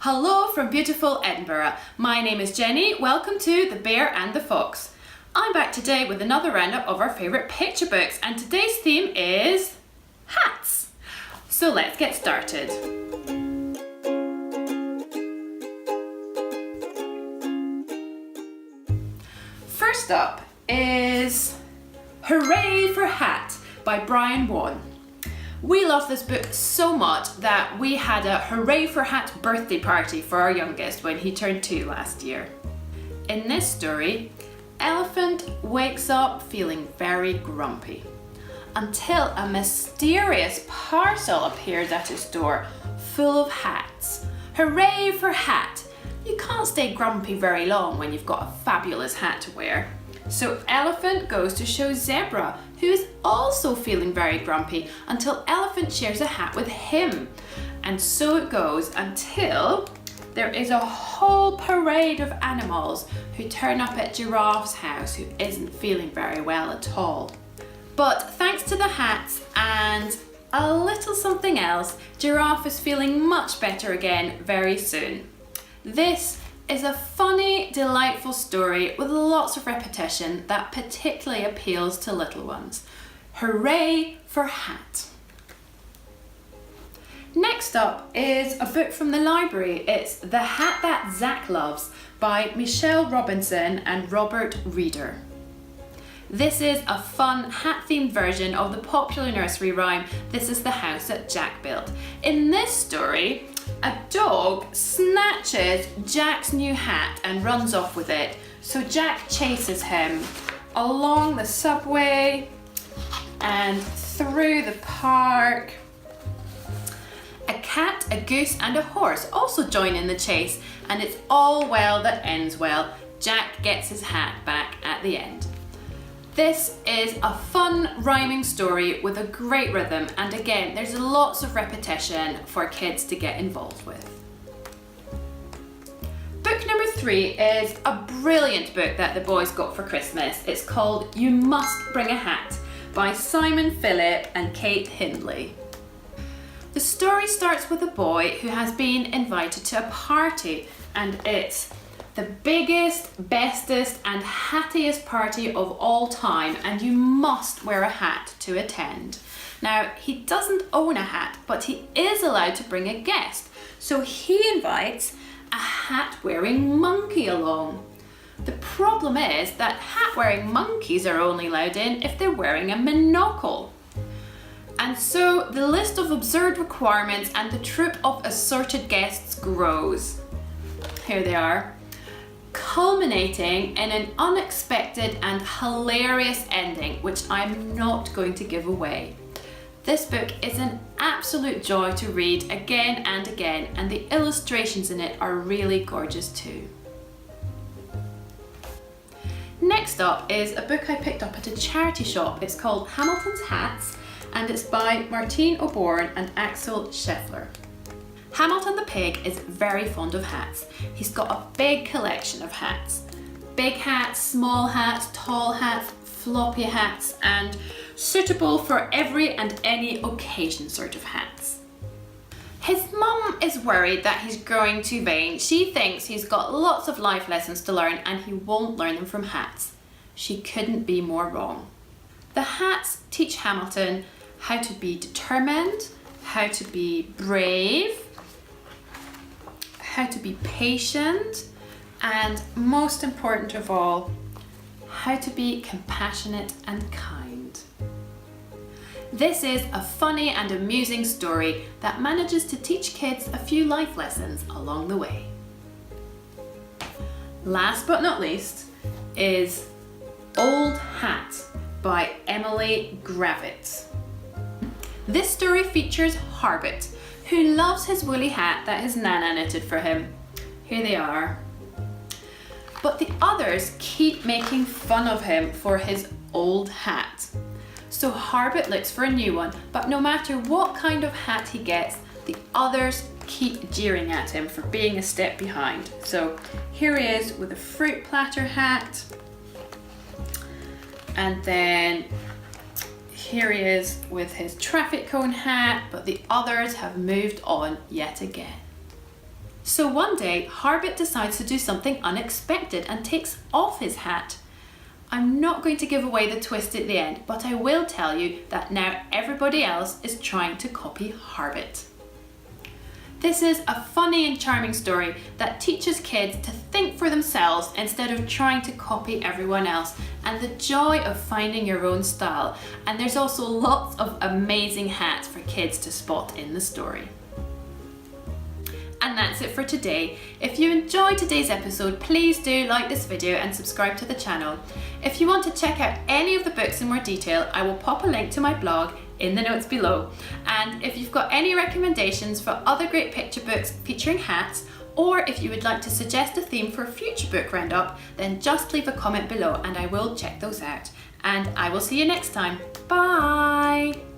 Hello from beautiful Edinburgh. My name is Jenny. Welcome to The Bear and the Fox. I'm back today with another roundup of our favourite picture books, and today's theme is hats. So let's get started. First up is Hooray for Hat by Brian Vaughan. We love this book so much that we had a Hooray for Hat birthday party for our youngest when he turned 2 last year. In this story, Elephant wakes up feeling very grumpy until a mysterious parcel appears at his door full of hats. Hooray for Hat! You can't stay grumpy very long when you've got a fabulous hat to wear. So Elephant goes to show Zebra, who is also feeling very grumpy, until Elephant shares a hat with him. And so it goes until there is a whole parade of animals who turn up at Giraffe's house, who isn't feeling very well at all. But thanks to the hats and a little something else, Giraffe is feeling much better again very soon. This is a funny, delightful story with lots of repetition that particularly appeals to little ones. Hooray for Hat! Next up is a book from the library. It's The Hat That Zack Loves by Michelle Robinson and Robert Reeder. This is a fun hat-themed version of the popular nursery rhyme, This is the House That Jack Built. In this story, a dog snatches Jack's new hat and runs off with it. So Jack chases him along the subway and through the park. A cat, a goose and a horse also join in the chase, and it's all well that ends well. Jack gets his hat back at the end. This is a fun rhyming story with a great rhythm, and again there's lots of repetition for kids to get involved with. Book number 3 is a brilliant book that the boys got for Christmas. It's called You Must Bring a Hat by Simon Phillip and Kate Hindley. The story starts with a boy who has been invited to a party, and it's the biggest, bestest and hattiest party of all time, and you must wear a hat to attend. Now, he doesn't own a hat, but he is allowed to bring a guest, so he invites a hat-wearing monkey along. The problem is that hat-wearing monkeys are only allowed in if they're wearing a monocle. And so the list of absurd requirements and the troop of assorted guests grows. Here they are, culminating in an unexpected and hilarious ending, which I'm not going to give away. This book is an absolute joy to read again and again, and the illustrations in it are really gorgeous too. Next up is a book I picked up at a charity shop. It's called Hamilton's Hats, and it's by Martine O'Born and Axel Scheffler. Hamilton the pig is very fond of hats. He's got a big collection of hats. Big hats, small hats, tall hats, floppy hats, and suitable for every and any occasion sort of hats. His mum is worried that he's growing too vain. She thinks he's got lots of life lessons to learn and he won't learn them from hats. She couldn't be more wrong. The hats teach Hamilton how to be determined, how to be brave, how to be patient, and most important of all, how to be compassionate and kind. This is a funny and amusing story that manages to teach kids a few life lessons along the way. Last but not least is Old Hat by Emily Gravitz. This story features Harbit, who loves his woolly hat that his nana knitted for him. Here they are. But the others keep making fun of him for his old hat. So Harbit looks for a new one, but no matter what kind of hat he gets, the others keep jeering at him for being a step behind. So here he is with a fruit platter hat, and then here he is with his traffic cone hat, but the others have moved on yet again. So one day, Harbit decides to do something unexpected and takes off his hat. I'm not going to give away the twist at the end, but I will tell you that now everybody else is trying to copy Harbit. This is a funny and charming story that teaches kids to think for themselves instead of trying to copy everyone else, and the joy of finding your own style. And there's also lots of amazing hats for kids to spot in the story. And that's it for today. If you enjoyed today's episode, please do like this video and subscribe to the channel. If you want to check out any of the books in more detail, I will pop a link to my blog in the notes below. And if you've got any recommendations for other great picture books featuring hats, or if you would like to suggest a theme for a future book roundup, then just leave a comment below and I will check those out. And I will see you next time. Bye!